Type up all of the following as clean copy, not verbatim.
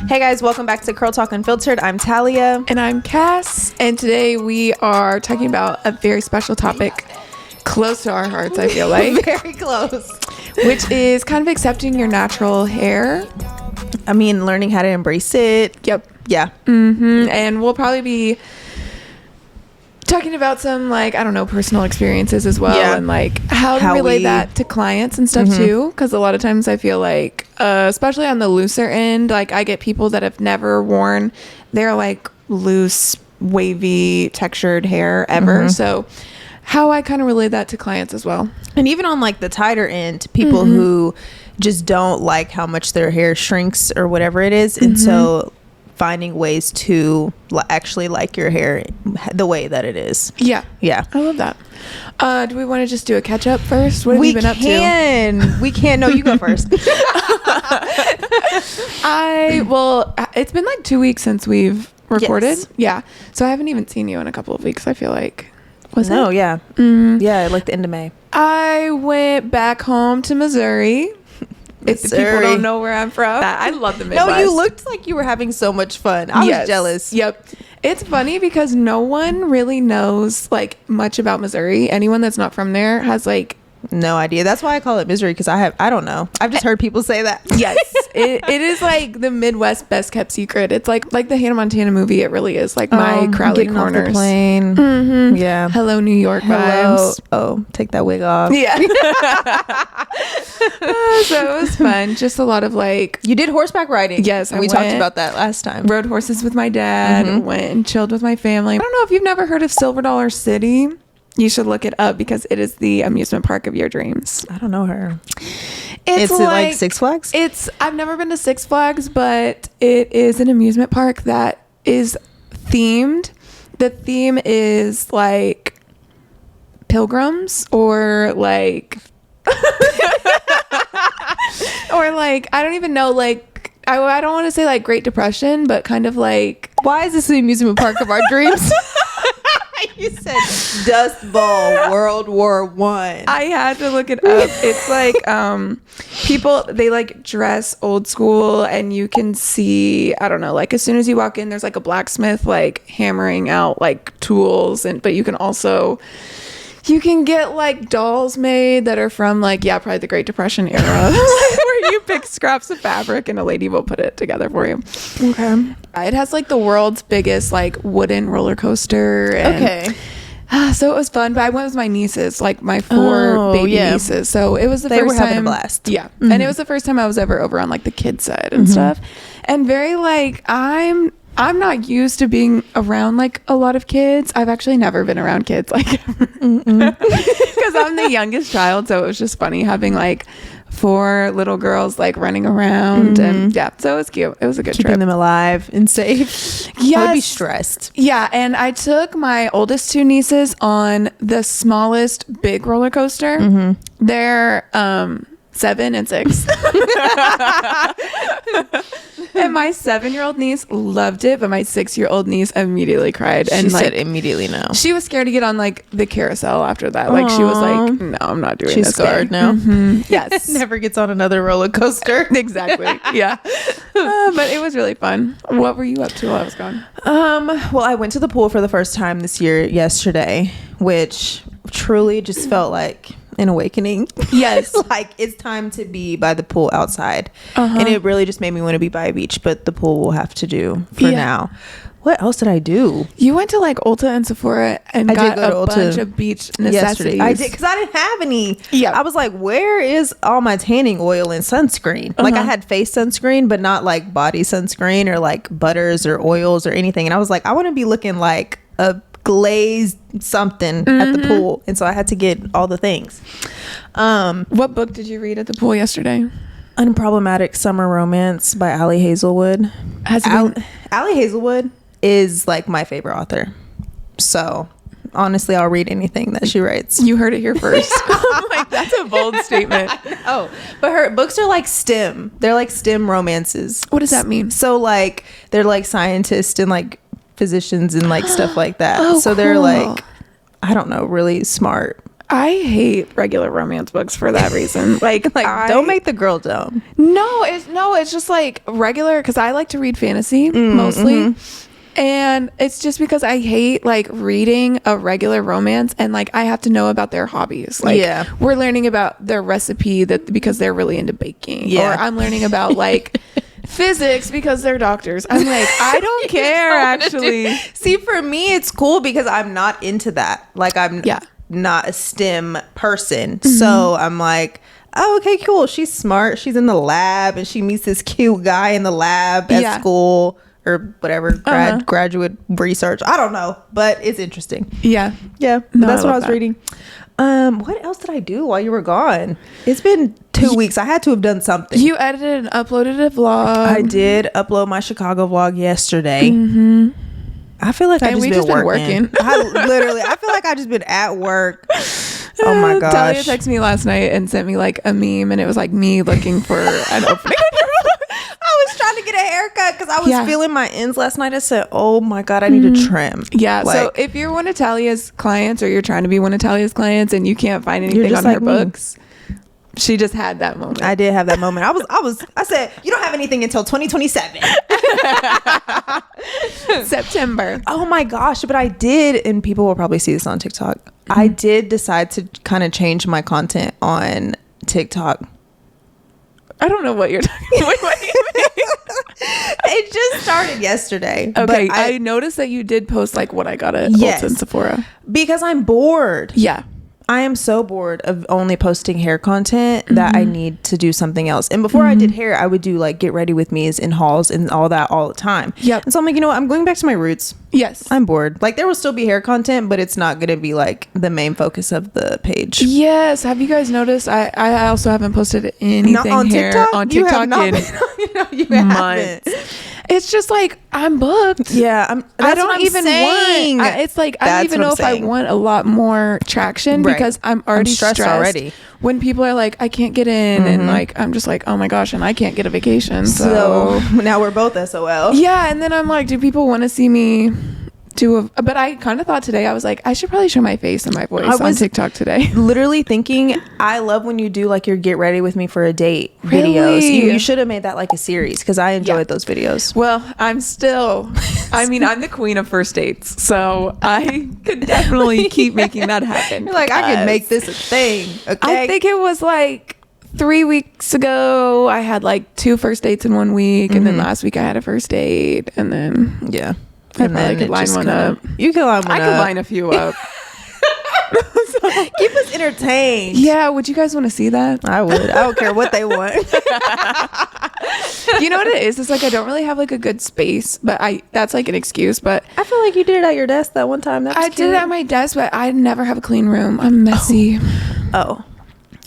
Hey guys, welcome back to Curl Talk Unfiltered. I'm Talya. And I'm Cass. And today we are talking about a very special topic close to our hearts, I feel like. Very close. Which is kind of accepting your natural hair. I mean, learning how to embrace it. Yep. Yeah. Mm-hmm. And we'll probably be talking about some, like, I don't know, personal experiences as well. Yeah. And, like, how to relay that to clients and stuff, too. Because a lot of times I feel like, especially on the looser end, like, I get people that have never worn their, like, loose, wavy, textured hair ever. So how I kind of relay that to clients as well. And even on, like, the tighter end, people who just don't like how much their hair shrinks or whatever it is. And so finding ways to actually like your hair the way that it is. Yeah. Yeah. I love that. Do we want to just do a catch up first? What have you been up to? We can. No, you go first. It's been like 2 weeks since we've recorded. Yes. Yeah. So I haven't even seen you in a couple of weeks, I feel like. No, yeah. Yeah, like the end of May. I went back home to Missouri. If the people don't know where I'm from. I love the Midwest. No, you looked like you were having so much fun. I was jealous. Yep. It's funny because no one really knows like much about Missouri. Anyone that's not from there has like no idea. That's why I call it Missouri, because I don't know. I've just heard people say that. Yes. it is like the Midwest best kept secret. It's like the Hannah Montana movie. It really is like my Crowley corners. Off the plane. Yeah. Hello, New York vibes. Oh, take that wig off. Yeah. So it was fun. Just a lot of like. You did horseback riding. Yes, we talked about that last time. Rode horses with my dad. Went and chilled with my family. I don't know if you've never heard of Silver Dollar City. You should look it up because it is the amusement park of your dreams. I don't know her. It's like Six Flags? I've never been to Six Flags, but it is an amusement park that is themed. The theme is like pilgrims or like or like I don't even know, like I don't want to say like Great Depression, but kind of like, why is this the amusement park of our dreams? You said Dust Bowl World War One. I had to look it up. It's like people, they like dress old school, and you can see, I don't know, like as soon as you walk in, there's like a blacksmith like hammering out like tools, but you can get like dolls made that are from like, yeah, probably the Great Depression era, where you pick scraps of fabric and a lady will put it together for you. Okay. It has like the world's biggest like wooden roller coaster. And, so it was fun, but I went with my nieces, like my four baby nieces. So it was the first time. They were having a blast. Yeah. And it was the first time I was ever over on like the kids side and stuff. And very like, I'm not used to being around like a lot of kids. I've actually never been around kids like ever. Because I'm the youngest child. So it was just funny having like 4 little girls like running around. And yeah, so it was cute. It was a good trip. Keeping them alive and safe. Yes. I would be stressed. Yeah. And I took my oldest 2 nieces on the smallest big roller coaster. They're 7 and 6. And my 7-year-old niece loved it, but my 6-year-old niece immediately cried. And she like, said immediately no. She was scared to get on like the carousel after that. Like she was like, no, I'm not doing She's this. She's scarred now. Yes. Never gets on another roller coaster. Exactly. Yeah. But it was really fun. What were you up to while I was gone? Well, I went to the pool for the first time this year yesterday, which truly just felt like an awakening. Yes. Like it's time to be by the pool outside. And it really just made me want to be by a beach, but the pool will have to do for now. What else did I do? You went to like Ulta and Sephora and got a bunch of beach necessities. I did, because I didn't have any. Yeah. I was like, where is all my tanning oil and sunscreen? Like I had face sunscreen, but not like body sunscreen or like butters or oils or anything. And I was like, I want to be looking like a glazed something at the pool. And so I had to get all the things. What book did you read at the pool yesterday? Unproblematic Summer Romance by Allie Hazelwood. Allie Hazelwood is like my favorite author. So honestly, I'll read anything that she writes. You heard it here first. I'm like, that's a bold statement. Oh, but her books are like STEM. They're like STEM romances. What does that mean? So like they're like scientists and like physicians and like stuff like that. So cool. They're like, I don't know, really smart. I hate regular romance books for that reason. Like don't make the girl dumb. It's just like regular, because I like to read fantasy mostly. And it's just because I hate like reading a regular romance and like I have to know about their hobbies. Like we're learning about their recipe because they're really into baking. Or I'm learning about like physics because they're doctors. I'm like, I don't care actually. See, for me it's cool because I'm not into that. Like I'm not a STEM person. So I'm like, oh, okay, cool. She's smart. She's in the lab and she meets this cute guy in the lab at school. Or whatever, graduate research. I don't know, but it's interesting. Yeah. No, that's what I was reading. What else did I do while you were gone? It's been 2 weeks. I had to have done something. You edited and uploaded a vlog. I did upload my Chicago vlog yesterday. I feel like I've just been working. I feel like I've just been at work. Oh my gosh. Talya texted me last night and sent me like a meme, and it was like me looking for an opening. I was trying to get a haircut because I was feeling my ends last night. I said, oh my God, I need to trim. Yeah. Like, so if you're one of Talya's clients, or you're trying to be one of Talya's clients and you can't find anything on her books, she just had that moment. I did have that moment. I said, you don't have anything until 2027. September. Oh my gosh. But I did, and people will probably see this on TikTok. I did decide to kind of change my content on TikTok. I don't know what you're talking about. It just started yesterday. Okay, but I noticed that you did post like what I got at Ulta and Sephora. Because I'm bored. Yeah. I am so bored of only posting hair content that I need to do something else. And before I did hair, I would do like get ready with me's in hauls and all that all the time. Yep. And so I'm like, you know what? I'm going back to my roots. Yes. I'm bored. Like there will still be hair content, but it's not going to be like the main focus of the page. Yes. Have you guys noticed? I also haven't posted anything not on hair TikTok? On TikTok. You have not in months. It's just like I'm booked. Yeah, I don't even want. It's like I don't even know if I want a lot more traction because I'm already stressed already. When people are like, I can't get in, and like I'm just like, oh my gosh, and I can't get a vacation. So now we're both SOL. Yeah, and then I'm like, do people want to see me? But I kind of thought today, I was like, I should probably show my face and my voice on TikTok today. Literally thinking, I love when you do like your get ready with me for a date videos. You should have made that like a series because I enjoyed those videos. Well, I'm the queen of first dates, so I could definitely keep making that happen. You're like, I could make this a thing. Okay? I think it was like 3 weeks ago, I had like 2 first dates in 1 week, and then last week I had a first date, and then I probably could line one up. You can line one up. I could line a few up. Keep us entertained. Yeah, would you guys want to see that? I would. I don't care what they want. You know what it is? It's like I don't really have like a good space, but that's like an excuse. But I feel like you did it at your desk that one time. I did it at my desk, but I never have a clean room. I'm messy. Oh.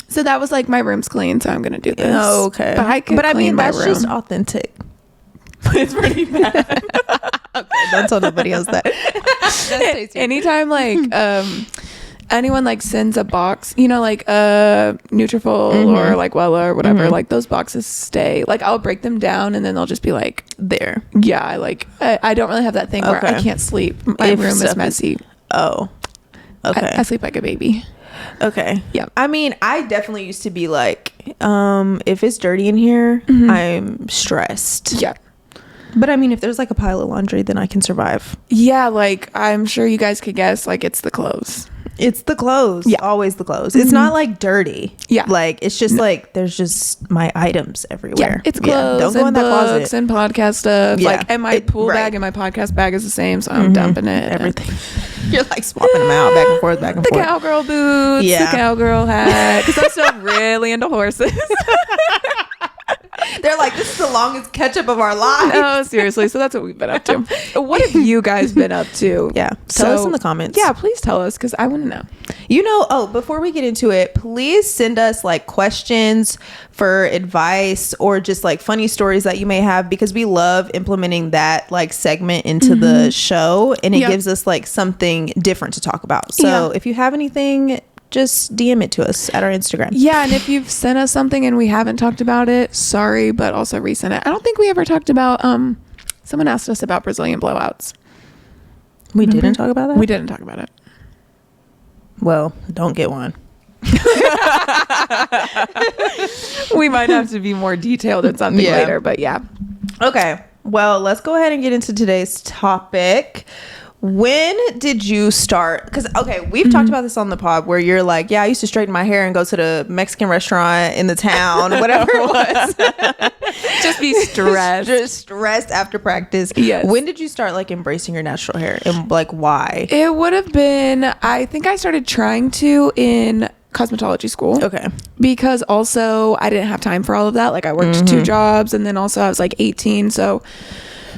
So that was like my room's clean, so I'm gonna do this. Oh, okay. But I mean that's just authentic. But it's pretty bad. Okay, don't tell nobody else that. Anytime like anyone like sends a box, you know, like Nutrafol or like Wella or whatever, like those boxes stay. Like I'll break them down and then they'll just be like there. Yeah, I don't really have that thing where I can't sleep. My room is messy. Okay. I sleep like a baby. Okay. Yeah. I mean, I definitely used to be like, if it's dirty in here, I'm stressed. Yeah. But I mean, if there's like a pile of laundry, then I can survive. Yeah, like I'm sure you guys could guess, like it's the clothes. It's the clothes. Yeah. Always the clothes. It's not like dirty. Yeah. Like it's just like there's just my items everywhere. Yeah, it's clothes. Don't go in that closet. And podcast stuff. Yeah. Like, and my pool bag and my podcast bag is the same, so I'm dumping it. Everything. You're like swapping them out back and forth, back and forth. The cowgirl boots. Yeah. The cowgirl hat. Because I'm still really into horses. They're like, this is the longest catch-up of our lives. No, seriously. So that's what we've been up to. What have you guys been up to? Yeah. Tell us in the comments. Yeah, please tell us because I want to know. You know, before we get into it, please send us like questions for advice or just like funny stories that you may have because we love implementing that like segment into the show and it gives us like something different to talk about. So if you have anything, just DM it to us at our Instagram. Yeah, and if you've sent us something and we haven't talked about it, sorry, but also resend it. I don't think we ever talked about, someone asked us about Brazilian blowouts. We didn't talk about that? We didn't talk about it. Well, don't get one. We might have to be more detailed in something later, but yeah. Okay. Well, let's go ahead and get into today's topic. When did you start? Because, okay, we've talked about this on the pod where you're like, yeah, I used to straighten my hair and go to the Mexican restaurant in the town, whatever it was. Just be stressed. Just stressed after practice. Yes. When did you start like embracing your natural hair and like why? It would have been, I think I started trying to in cosmetology school. Okay. Because also I didn't have time for all of that. Like I worked 2 jobs and then also I was like 18. So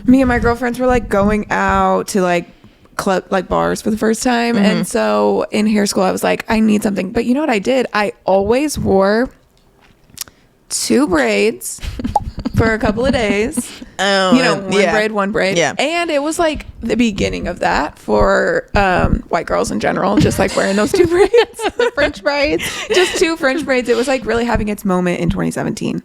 me and my girlfriends were like going out to like club, like bars for the first time. And so in hair school I was like, I need something. But you know what I did? I always wore 2 braids for a couple of days. One braid. Yeah. And it was like the beginning of that for white girls in general, just like wearing those 2 braids. The French braids. Just 2 French braids. It was like really having its moment in 2017.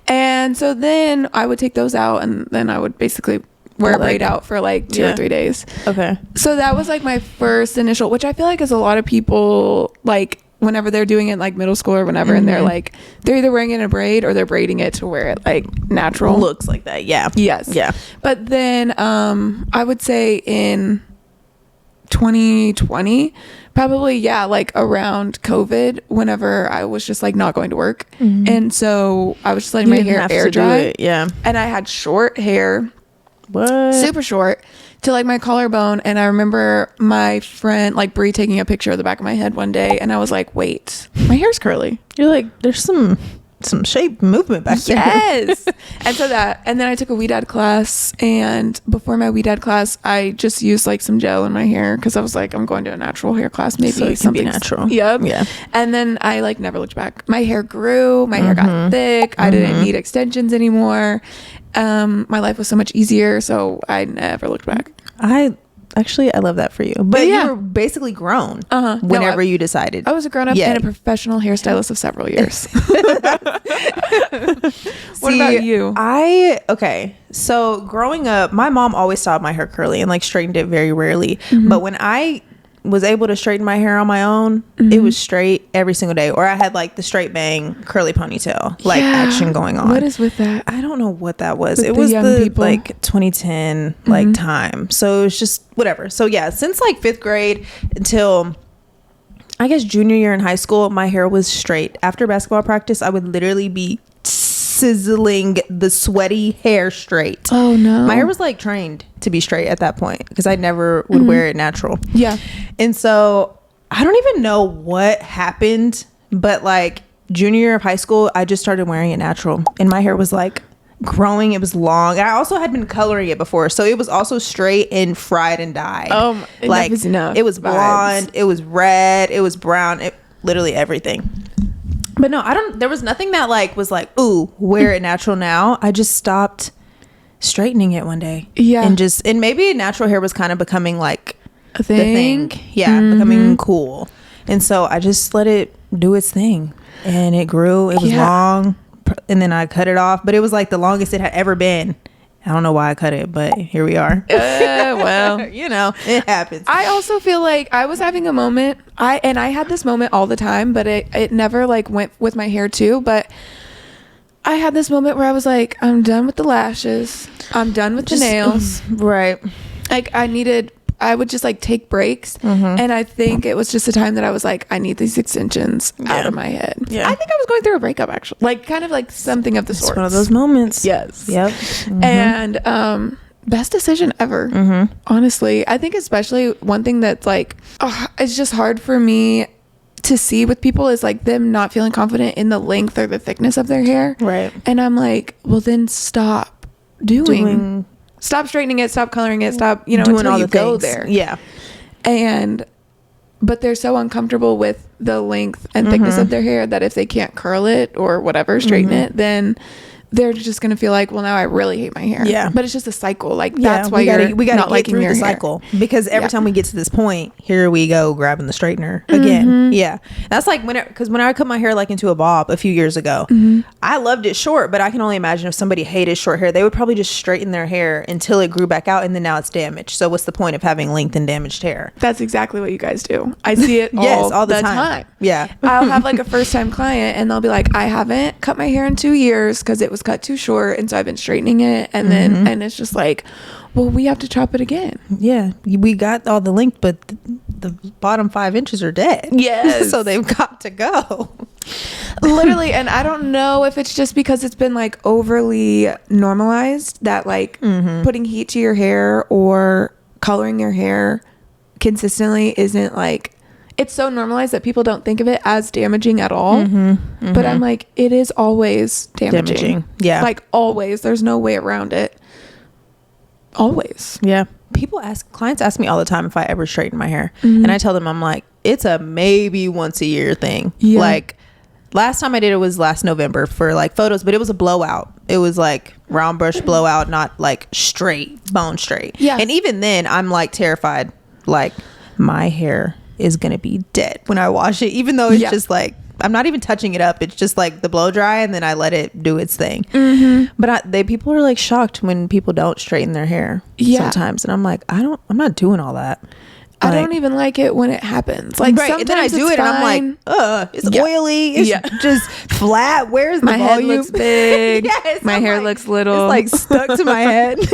And so then I would take those out and then I would basically wear a braid out for like 2 or 3 days. Okay. So that was like my first initial, which I feel like is a lot of people like whenever they're doing it like middle school or whenever, and they're like, they're either wearing it in a braid or they're braiding it to wear it like natural. Looks like that. Yeah. Yes. Yeah. But then I would say in 2020, probably, like around COVID, whenever I was just like not going to work. And so I was just letting my hair air dry. Yeah. And I had short hair. What? Super short to like my collarbone. And I remember my friend like Brie taking a picture of the back of my head one day and I was like, wait, my hair's curly. You're like, there's some shape movement back there. Yes. And then I took a weed dad class, and before my weed dad class I just used like some gel in my hair because I was like, I'm going to a natural hair class, maybe so something natural. Yep. Yeah. And then I like never looked back. My hair grew, my hair got thick. I didn't need extensions anymore. My life was so much easier, so I never looked back. I love that for you. But you were basically grown whenever you decided. I was a grown-up and a professional hairstylist of several years. What about you? So growing up, my mom always styled my hair curly and like straightened it very rarely. But when I was able to straighten my hair on my own, it was straight every single day. Or I had like the straight bang curly ponytail like action going on. What is with that? I don't know what that was. It the was young the people. like 2010 like time. So it was just whatever. So yeah, since like 5th grade until I guess junior year in high school, my hair was straight. After basketball practice, I would literally be sizzling the sweaty hair straight. Oh no. My hair was like trained to be straight at that point because I never would wear it natural. Yeah. And so I don't even know what happened, but like junior year of high school, I just started wearing it natural and my hair was like growing. It was long. I also had been coloring it before, so it was also straight and fried and dyed. Oh, like enough. It was blonde, it was red, it was brown, literally everything. But no, there was nothing that like was like, ooh, wear it natural now. I just stopped straightening it one day. Yeah. And maybe natural hair was kind of becoming like a thing. Yeah. Becoming cool. And so I just let it do its thing and it grew. It was long and then I cut it off, but it was like the longest it had ever been. I don't know why I cut it, but here we are. Well, it happens. I also feel like I was having a moment. I had this moment all the time, but it never like went with my hair too. But I had this moment where I was like, I'm done with the lashes. I'm done with the nails. Right. Like I would just like take breaks. And I think it was just a time that I was like, I need these extensions out of my head. Yeah. I think I was going through a breakup actually. Like kind of like something of the sort. It's one of those moments. Yes. Yep. And best decision ever. Honestly. I think especially one thing that's like, it's just hard for me to see with people is like them not feeling confident in the length or the thickness of their hair. Right. And I'm like, well then stop doing stop straightening it, stop coloring it, stop, doing until all you go there. Yeah. But they're so uncomfortable with the length and thickness of their hair that if they can't curl it or whatever, straighten it, then they're just gonna feel like, well, now I really hate my hair. Yeah, but it's just a cycle. Like that's why we gotta not liking your cycle, because every time we get to this point, here we go grabbing the straightener again. Yeah, that's like when I cut my hair like into a bob a few years ago, I loved it short, but I can only imagine if somebody hated short hair, they would probably just straighten their hair until it grew back out, and then now it's damaged. So what's the point of having length and damaged hair? That's exactly what you guys do. I see it all the time. Yeah, I'll have like a first time client, and they'll be like, I haven't cut my hair in 2 years because it was cut too short, and so I've been straightening it, and then and it's just like, well, we have to chop it again. Yeah, we got all the length, but the bottom 5 inches are dead. Yes. So they've got to go. Literally. And I don't know if it's just because it's been like overly normalized that like putting heat to your hair or coloring your hair consistently isn't like, it's so normalized that people don't think of it as damaging at all. But I'm like, it is always damaging. Yeah. Like always. There's no way around it. Always. Yeah. Clients ask me all the time if I ever straighten my hair. And I tell them, I'm like, it's a maybe once a year thing. Yeah. Like last time I did it was last November for like photos, but it was a blowout. It was like round brush blowout, not like straight, bone straight. Yeah. And even then I'm like terrified, like my hair is gonna be dead when I wash it, even though it's just like I'm not even touching it up. It's just like the blow dry, and then I let it do its thing. But people are like shocked when people don't straighten their hair sometimes, and I'm like, I'm not doing all that. I don't even like it when it happens. Like and then I do it, fine. And I'm like, it's oily. It's just flat. Where's the volume? My head looks big. My hair looks little. It's like stuck to my head. The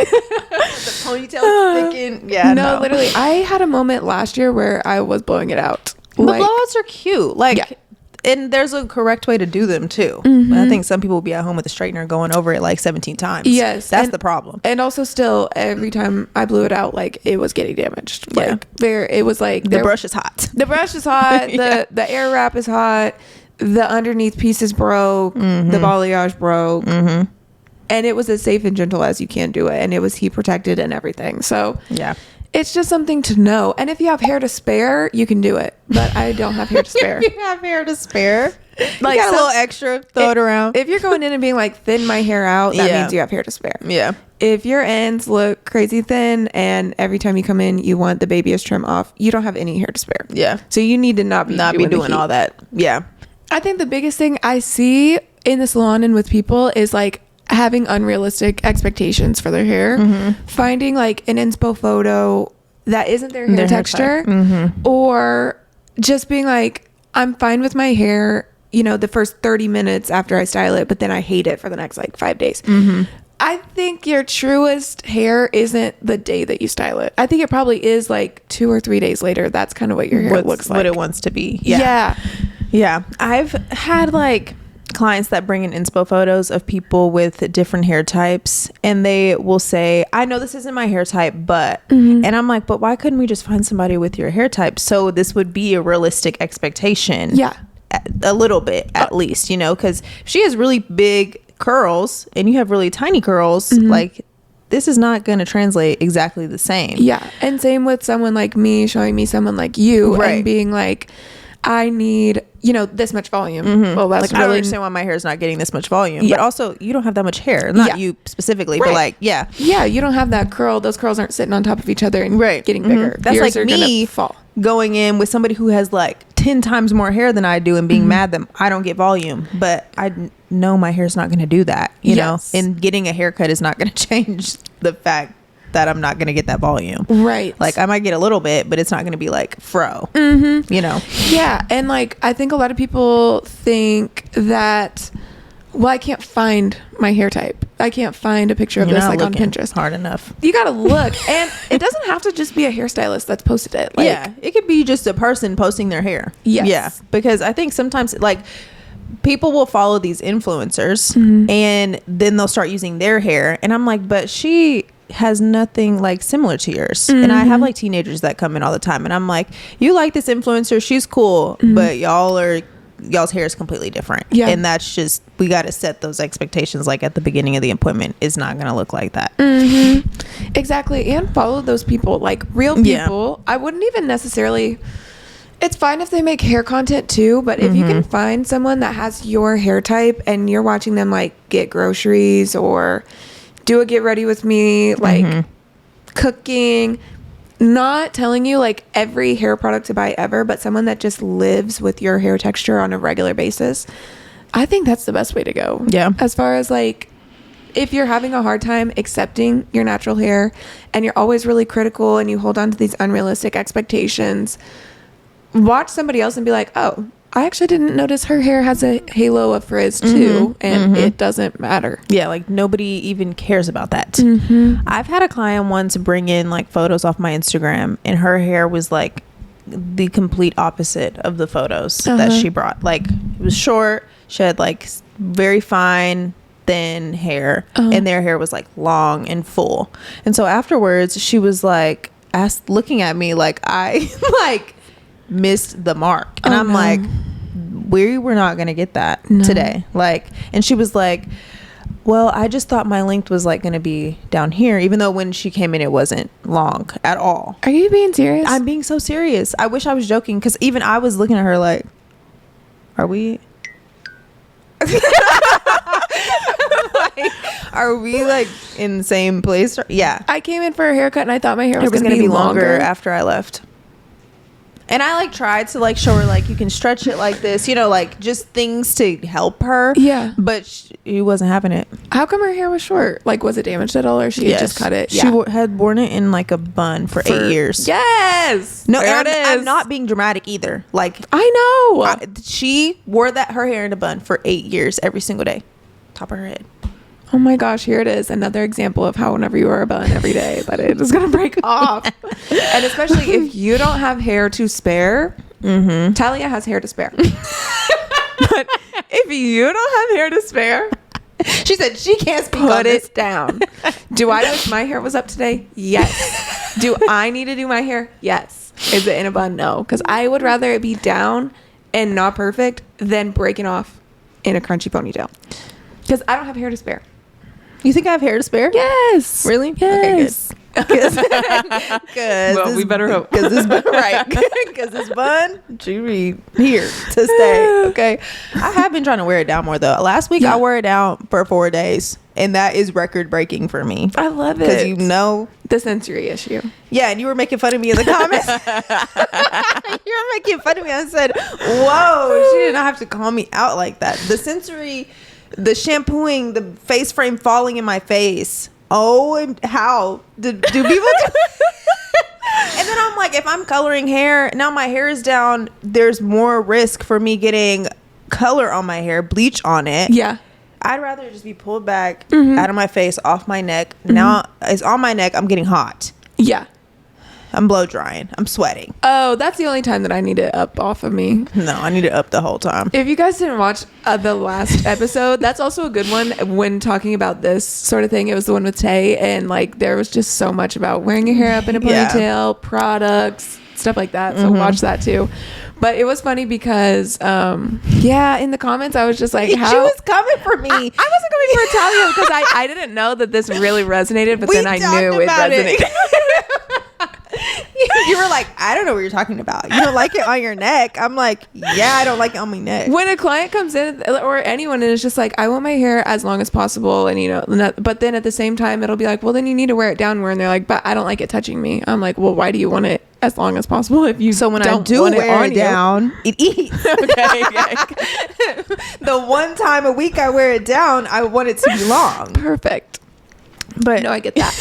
ponytail's sticking. Yeah, no, literally. I had a moment last year where I was blowing it out. The blowouts are cute. Like, and there's a correct way to do them too. But I think some people will be at home with a straightener going over it like 17 times. Yes, that's the problem. And also, still, every time I blew it out, like it was getting damaged. Like it was like the brush is hot. The brush is hot. The air wrap is hot. The underneath pieces broke. The balayage broke. And it was as safe and gentle as you can do it, and it was heat protected and everything. So yeah. It's just something to know. And if you have hair to spare, you can do it. But I don't have hair to spare. If you have hair to spare, like, you got a little extra, throw it around. If you're going in and being like, thin my hair out, that means you have hair to spare. Yeah. If your ends look crazy thin and every time you come in, you want the babyish trim off, you don't have any hair to spare. Yeah. So you need to not be doing all that. Yeah. I think the biggest thing I see in the salon and with people is like, having unrealistic expectations for their hair, finding like an inspo photo that isn't their hair texture, or just being like, I'm fine with my hair, you know, the first 30 minutes after I style it, but then I hate it for the next like 5 days. I think your truest hair isn't the day that you style it. I think it probably is like 2 or 3 days later. That's kind of what your hair looks like. What it wants to be. Yeah. I've had like clients that bring in inspo photos of people with different hair types, and they will say, I know this isn't my hair type, but and I'm like, but why couldn't we just find somebody with your hair type? So this would be a realistic expectation. A little bit at least, you know, because if she has really big curls and you have really tiny curls, like this is not going to translate exactly the same. And same with someone like me showing me someone like you, and being like, I need, you know, this much volume. Well, that's like, I don't understand why my hair is not getting this much volume. But also, you don't have that much hair. Not you specifically, but like, you don't have that curl. Those curls aren't sitting on top of each other and getting bigger. That's Yours like me going in with somebody who has like 10 times more hair than I do and being mad that I don't get volume. But I know my hair's not going to do that, you know? And getting a haircut is not going to change the fact that I'm not going to get that volume. Like I might get a little bit, but it's not going to be like fro, you know? And like, I think a lot of people think that, well, I can't find my hair type. I can't find a picture of this like on Pinterest. Hard enough. You got to look. And it doesn't have to just be a hairstylist that's posted it. Like, it could be just a person posting their hair. Because I think sometimes like people will follow these influencers and then they'll start using their hair. And I'm like, but she has nothing like similar to yours. And I have like teenagers that come in all the time, and I'm like, you like this influencer, she's cool, but y'all's hair is completely different. And that's just, we got to set those expectations like at the beginning of the appointment. Is not going to look like that. Exactly. And follow those people, like real people. I wouldn't even necessarily, It's fine if they make hair content too, but if you can find someone that has your hair type and you're watching them like get groceries or do a get ready with me, like cooking, not telling you like every hair product to buy ever, but someone that just lives with your hair texture on a regular basis, I think that's the best way to go. Yeah. As far as like, if you're having a hard time accepting your natural hair and you're always really critical and you hold on to these unrealistic expectations, watch somebody else and be like, oh, I actually didn't notice her hair has a halo of frizz too, and it doesn't matter. Yeah, like nobody even cares about that. I've had a client once bring in like photos off my Instagram, and her hair was like the complete opposite of the photos that she brought. Like it was short, she had like very fine, thin hair, and their hair was like long and full. And so afterwards, she was like looking at me like I like missed the mark, and I'm like, we were not gonna get that today. Like, and she was like, well, I just thought my length was like gonna be down here, even though when she came in it wasn't long at all. Are you being serious? I'm being so serious. I wish I was joking, because even I was looking at her like, are we like, are we like in the same place? Yeah, I came in for a haircut and I thought my hair was gonna be longer after I left. And I like tried to like show her like you can stretch it like this, you know, like just things to help her. Yeah. But she wasn't having it. How come her hair was short? Like, was it damaged at all, or she had just cut it? She had worn it in like a bun for 8 years. Yes. No, I'm not being dramatic either. Like, I know. She wore her hair in a bun for 8 years every single day. Top of her head. Oh my gosh, here it is. Another example of how whenever you wear a bun every day, that it is going to break off. And especially if you don't have hair to spare, Talya has hair to spare. But if you don't have hair to spare, she said she can't speak on put this. it down. Do I wish my hair was up today? Yes. Do I need to do my hair? Yes. Is it in a bun? No. Because I would rather it be down and not perfect than breaking off in a crunchy ponytail. Because I don't have hair to spare. You think I have hair to spare? Yes. Really? Yes. Okay, good. Well, we better hope. Because this bun, right? Because this bun should be here to stay. Okay. I have been trying to wear it down more though. Last week I wore it down for 4 days, and that is record breaking for me. I love it. Because you know the sensory issue. Yeah, and you were making fun of me in the comments. You were making fun of me. I said, "Whoa, she did not have to call me out like that." The sensory. The shampooing, the face frame falling in my face. Oh, and how do people do? And then I'm like, if I'm coloring hair, now my hair is down, there's more risk for me getting color on my hair, bleach on it. Yeah. I'd rather just be pulled back out of my face, off my neck. Now it's on my neck, I'm getting hot. Yeah. I'm blow drying. I'm sweating. Oh, that's the only time that I need it up off of me. No, I need it up the whole time. If you guys didn't watch the last episode, that's also a good one when talking about this sort of thing. It was the one with Tay, and like there was just so much about wearing your hair up in a ponytail, products, stuff like that. So watch that too. But it was funny because, in the comments, I was just like, how? She was coming for me. I wasn't coming for Talya because I didn't know that this really resonated, but then I knew it resonated. You were like, I don't know what you're talking about. You don't like it on your neck. I'm like, yeah, I don't like it on my neck. When a client comes in or anyone and it's just like, I want my hair as long as possible, and you know, but then at the same time it'll be like, well, then you need to wear it downward, and they're like, but I don't like it touching me. I'm like, well, why do you want it as long as possible if you so when don't I do want wear it it down, it eats. Okay. The one time a week I wear it down, I want it to be long. Perfect. But no, I get that.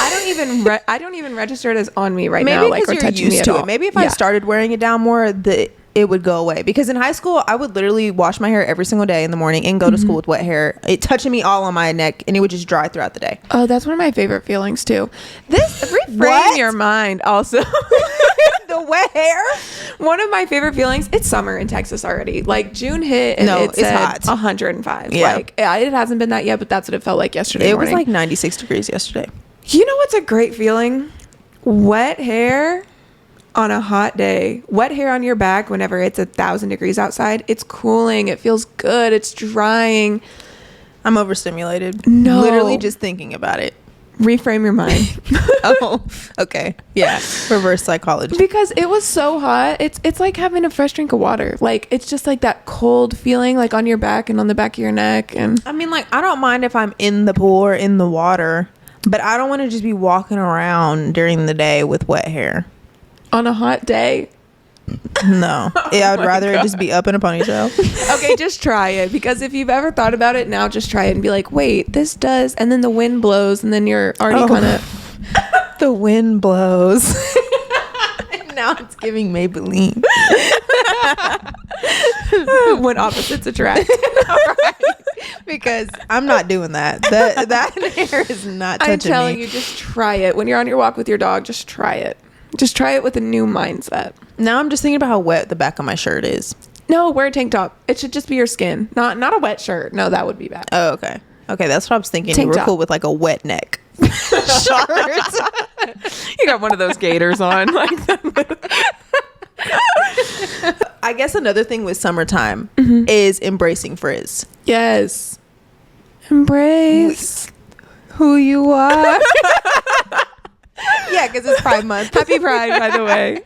I don't even register it as on me right now, like or touching me at all. Maybe if I started wearing it down more, it would go away. Because in high school, I would literally wash my hair every single day in the morning and go to school with wet hair, it touching me all on my neck, and it would just dry throughout the day. Oh, that's one of my favorite feelings too. This reframe your mind also. The wet hair. One of my favorite feelings. It's summer in Texas already. Like June hit and it's hot. 105. Yeah. Like it hasn't been that yet, but that's what it felt like yesterday morning. It was like 96 degrees yesterday. You know what's a great feeling? Wet hair on a hot day. Wet hair on your back whenever it's 1,000 degrees outside. It's cooling. It feels good. It's drying. I'm overstimulated. No. Literally just thinking about it. reframe your mind. Oh, okay. Yeah. Reverse psychology. Because it was so hot. It's like having a fresh drink of water. Like, it's just like that cold feeling, like on your back and on the back of your neck. And I mean, like, I don't mind if I'm in the pool or in the water, but I don't want to just be walking around during the day with wet hair. On a hot day? No. Yeah, I'd rather it just be up in a ponytail. Okay, just try it. Because if you've ever thought about it, now just try it and be like, wait, this does. And then the wind blows and then you're already kind of... The wind blows. Now it's giving Maybelline. When opposites attract. Right. Because I'm not doing that. That hair is not touching me. I'm telling you, just try it. When you're on your walk with your dog, just try it. Just try it with a new mindset. Now I'm just thinking about how wet the back of my shirt is. No, wear a tank top. It should just be your skin. Not a wet shirt. No, that would be bad. Oh, okay. Okay, that's what I was thinking. Tank you were top. cool with like a wet neck shirt. You got one of those gaiters on. Like I guess another thing with summertime is embracing frizz. Yes. Embrace who you are. Yeah, because it's Pride Month. Happy Pride, by the way.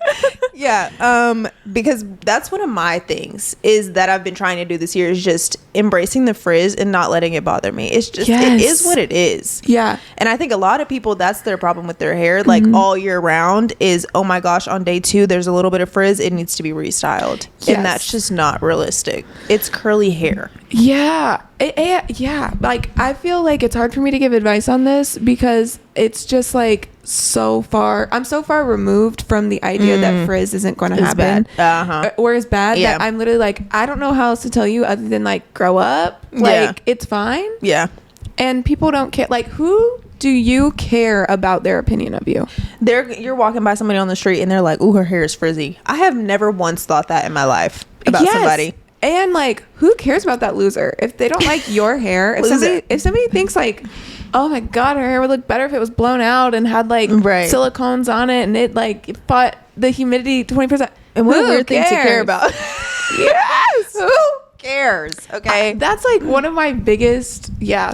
Yeah, because that's one of my things is that I've been trying to do this year is just embracing the frizz and not letting it bother me. It's just, It is what it is. Yeah. And I think a lot of people, that's their problem with their hair, like all year round is, oh my gosh, on day 2, there's a little bit of frizz. It needs to be restyled. Yes. And that's just not realistic. It's curly hair. Yeah. Yeah. Like, I feel like it's hard for me to give advice on this because it's just like I'm so far removed from the idea that frizz isn't going to happen. Bad. Or is bad that I'm literally like, I don't know how else to tell you other than like grow up. Like, it's fine. Yeah. And people don't care. Like, who do you care about their opinion of you? You're walking by somebody on the street and they're like, ooh, her hair is frizzy. I have never once thought that in my life about somebody. And like, who cares about that loser? If they don't like your hair, if somebody thinks like, oh my God, her hair would look better if it was blown out and had like silicones on it and it like fought the humidity 20%. And what a weird thing to care about. Yes. Who cares? Okay. That's like one of my biggest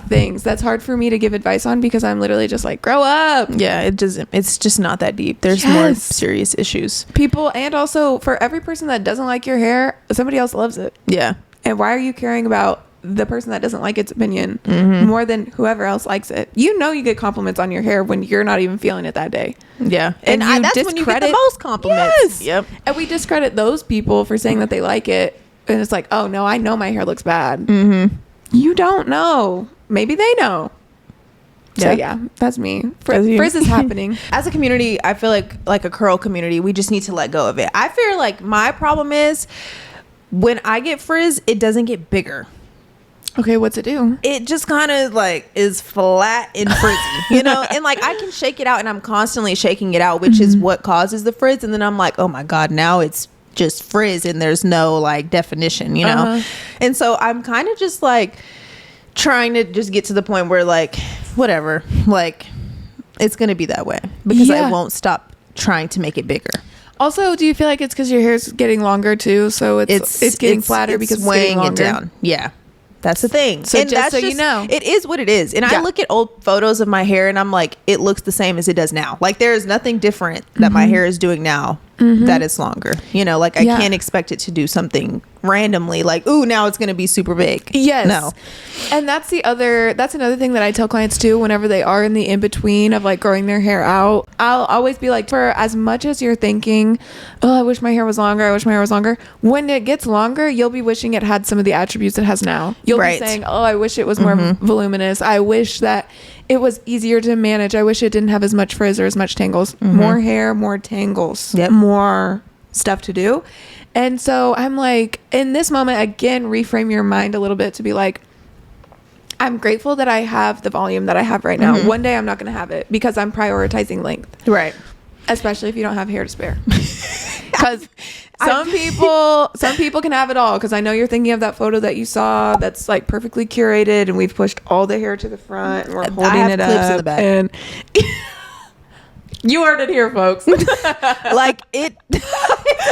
things that's hard for me to give advice on because I'm literally just like, grow up. Yeah, it's just not that deep. There's more serious issues. People, and also for every person that doesn't like your hair, somebody else loves it. Yeah. And why are you caring about the person that doesn't like its opinion more than whoever else likes it? You know, you get compliments on your hair when you're not even feeling it that day. Yeah. And that's when you get the most compliments. Yes. Yep. And we discredit those people for saying that they like it. And it's like, oh no, I know my hair looks bad. You don't know. Maybe they know. So yeah, that's me. Frizz is happening. As a community, I feel like a curl community, we just need to let go of it. I feel like my problem is when I get frizz, it doesn't get bigger. Okay, what's it do? It just kind of like is flat and frizzy, you know? And like I can shake it out and I'm constantly shaking it out, which is what causes the frizz. And then I'm like, oh my God, now it's just frizz and there's no like definition, you know? And so I'm kind of just like trying to just get to the point where like, whatever, like it's going to be that way because I won't stop trying to make it bigger. Also, do you feel like it's because your hair's getting longer too? So it's getting flatter because it's weighing getting longer? it down. Yeah. That's the thing. So and just so you know, it is what it is. And I look at old photos of my hair and I'm like, it looks the same as it does now. Like there is nothing different that my hair is doing now that is longer. You know, like I can't expect it to do something randomly like, ooh, now it's going to be super big. Yes. No. And that's another thing that I tell clients too, whenever they are in the in-between of like growing their hair out. I'll always be like, for as much as you're thinking, oh, I wish my hair was longer. When it gets longer, you'll be wishing it had some of the attributes it has now. You'll be saying, oh, I wish it was more voluminous. I wish that it was easier to manage. I wish it didn't have as much frizz or as much tangles. More hair, more tangles, more stuff to do. And so I'm like, in this moment, again, reframe your mind a little bit to be like, I'm grateful that I have the volume that I have right now. One day I'm not going to have it because I'm prioritizing length. Right. Especially if you don't have hair to spare. Because some people can have it all. Because I know you're thinking of that photo that you saw that's like perfectly curated and we've pushed all the hair to the front and we're holding it up. Clips in the back. And you heard it here, folks. Like it's an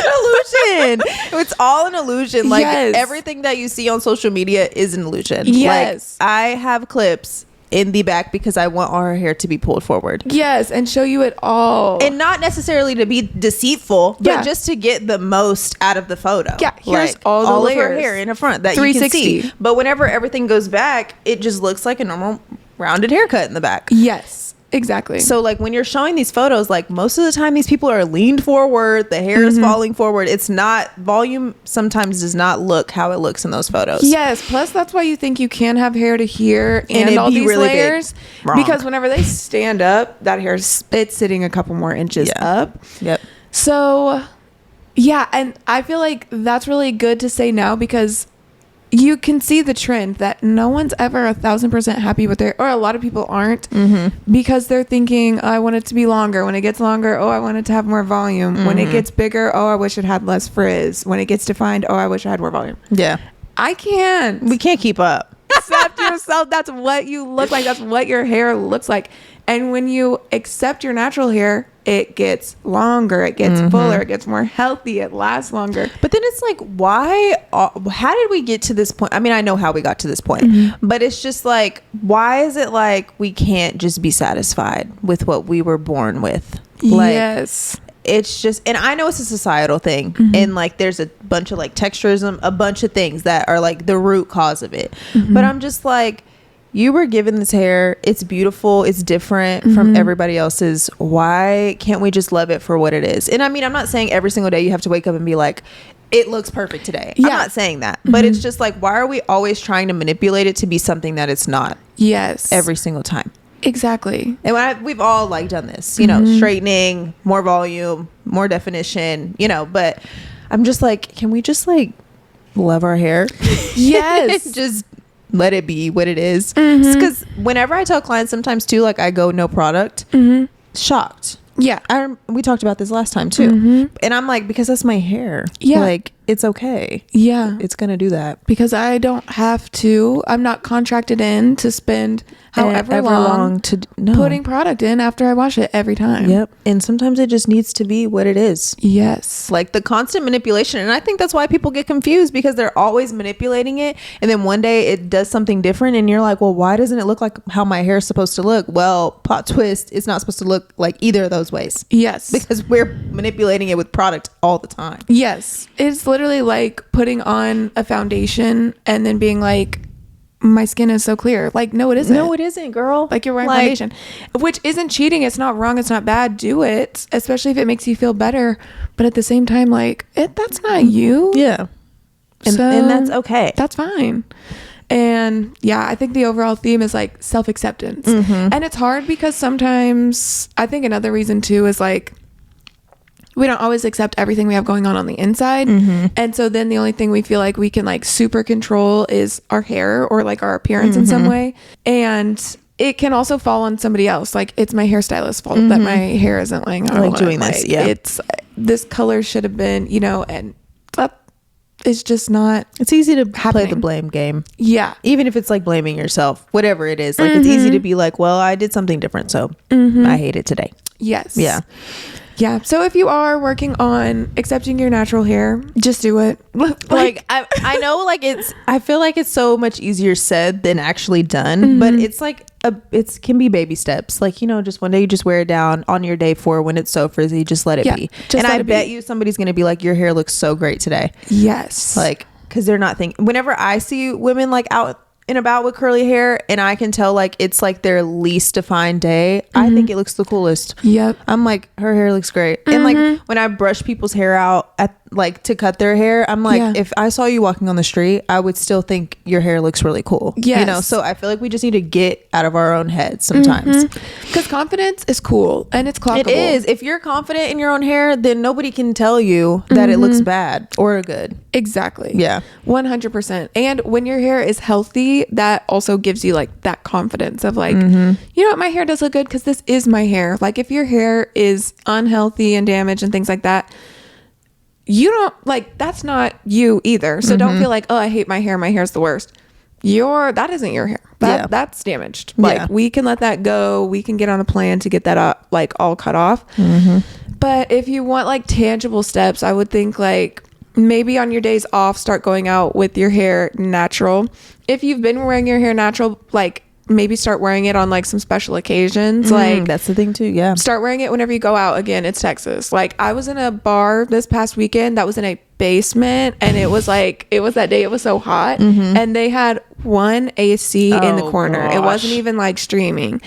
illusion. It's all an illusion. Like everything that you see on social media is an illusion. Yes. Like I have clips in the back because I want our hair to be pulled forward. Yes, and show you it all. And not necessarily to be deceitful, but just to get the most out of the photo. Yeah, here's all the layers. Of her hair in the front that you can see. But whenever everything goes back, it just looks like a normal rounded haircut in the back. Yes. Exactly. So like when you're showing these photos, like most of the time these people are leaned forward, the hair is falling forward. It's not, volume sometimes does not look how it looks in those photos. Yes. Plus that's why you think you can have hair to here and all these really layers. Because whenever they stand up, that hair it's sitting a couple more inches up. Yep. So yeah. And I feel like that's really good to say now because you can see the trend that no one's ever 1,000% happy with their, or a lot of people aren't because they're thinking, oh, I want it to be longer. When it gets longer, oh, I want it to have more volume. When it gets bigger, oh, I wish it had less frizz. When it gets defined, oh, I wish I had more volume. Yeah. I can't. We can't keep up. Accept yourself. That's what you look like. That's what your hair looks like. And when you accept your natural hair, it gets longer, it gets fuller, it gets more healthy, it lasts longer. But then it's like, why, how did we get to this point? I mean, I know how we got to this point, but it's just like, why is it like we can't just be satisfied with what we were born with? Like, yes. It's just, and I know it's a societal thing, and like there's a bunch of like texturism, a bunch of things that are like the root cause of it. But I'm just like, you were given this hair, it's beautiful, it's different from everybody else's. Why can't we just love it for what it is? And I mean, I'm not saying every single day you have to wake up and be like, it looks perfect today. I'm not saying that, but it's just like, why are we always trying to manipulate it to be something that it's not? Yes. Every single time. Exactly. And we've all like done this, you know, straightening, more volume, more definition, you know, but I'm just like, can we just like love our hair? Yes. Just let it be what it is. Because whenever I tell clients sometimes too, like I go no product, shocked. Yeah. We talked about this last time too. And I'm like, because that's my hair. Yeah. Like it's okay. Yeah. It's going to do that. Because I don't have to, I'm not contracted in to spend however long to putting product in after I wash it every time. Yep. And sometimes it just needs to be what it is. Yes. Like the constant manipulation. And I think that's why people get confused because they're always manipulating it. And then one day it does something different. And you're like, well, why doesn't it look like how my hair is supposed to look? Well, plot twist, it's not supposed to look like either of those ways. Yes. Because we're manipulating it with product all the time. Yes. It's literally like putting on a foundation and then being like, my skin is so clear. Like, no, it isn't. No, it isn't, girl. Like you're wearing foundation, which isn't cheating. It's not wrong. It's not bad. Do it, especially if it makes you feel better. But at the same time, like that's not you. Yeah. And that's okay. That's fine. And yeah, I think the overall theme is like self-acceptance. And it's hard because sometimes I think another reason too is like, we don't always accept everything we have going on the inside. And so then the only thing we feel like we can like super control is our hair or like our appearance in some way. And it can also fall on somebody else. Like it's my hairstylist's fault that my hair isn't laying out like doing this. Yeah. It's this color should have been, you know, and that is just not. It's easy to play the blame game. Yeah. Even if it's like blaming yourself, whatever it is. Like it's easy to be like, well, I did something different. So I hate it today. Yes. Yeah. Yeah. So if you are working on accepting your natural hair, just do it. Like I know like I feel like it's so much easier said than actually done, but it's like it can be baby steps. Like, you know, just one day you just wear it down. On your day 4 when it's so frizzy, just let it be. And I bet you somebody's going to be like, your hair looks so great today. Yes. Like, because they're not thinking. Whenever I see women like out and about with curly hair and I can tell like it's like their least defined day, I think it looks the coolest. Yep. I'm like, her hair looks great. And like when I brush people's hair out at like to cut their hair, I'm like, if I saw you walking on the street, I would still think your hair looks really cool. Yes. You know, so I feel like we just need to get out of our own heads sometimes. Because confidence is cool and it's clockable. It is. If you're confident in your own hair, then nobody can tell you that it looks bad or good. Exactly. Yeah. 100%. And when your hair is healthy, that also gives you like that confidence of like, you know what, my hair does look good because this is my hair. Like if your hair is unhealthy and damaged and things like that, you don't like, that's not you either. So don't feel like, oh, I hate my hair. My hair's the worst. That isn't your hair. That's damaged. Like we can let that go. We can get on a plan to get that like all cut off. But if you want like tangible steps, I would think like maybe on your days off, start going out with your hair natural. If you've been wearing your hair natural, like maybe start wearing it on like some special occasions. Like that's the thing too. Yeah. Start wearing it whenever you go out. Again, it's Texas. Like I was in a bar this past weekend that was in a basement, and it was that day it was so hot, and they had one AC in the corner. Gosh. It wasn't even like streaming.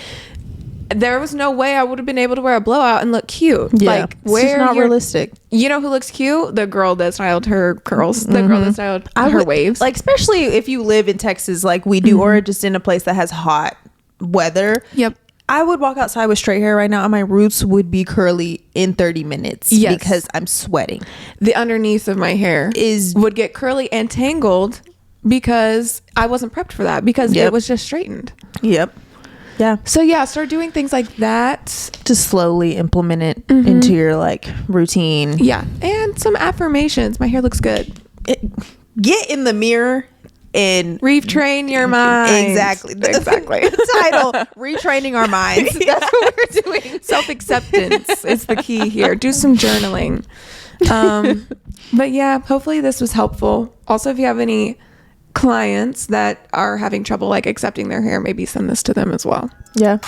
There was no way I would have been able to wear a blowout and look cute. Yeah, like where not realistic. You know who looks cute? The girl that styled her curls. The girl that styled her waves. Like especially if you live in Texas like we do, or just in a place that has hot weather. Yep. I would walk outside with straight hair right now and my roots would be curly in 30 minutes. Yes. Because I'm sweating. The underneath of my hair would get curly and tangled because I wasn't prepped for that, because it was just straightened. Yep. Yeah. So yeah, start doing things like that. Just slowly implement it into your like routine. Yeah. And some affirmations. My hair looks good. Get in the mirror and retrain your mind. Exactly. The title, retraining our minds. That's what we're doing. Self-acceptance is the key here. Do some journaling. But yeah, hopefully this was helpful. Also, if you have any clients that are having trouble like accepting their hair, maybe send this to them as well. Yeah.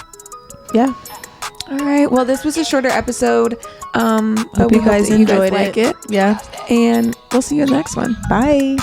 All right, well, this was a shorter episode. Hope you guys enjoyed it. Like it. Yeah, and we'll see you in the next one. Bye.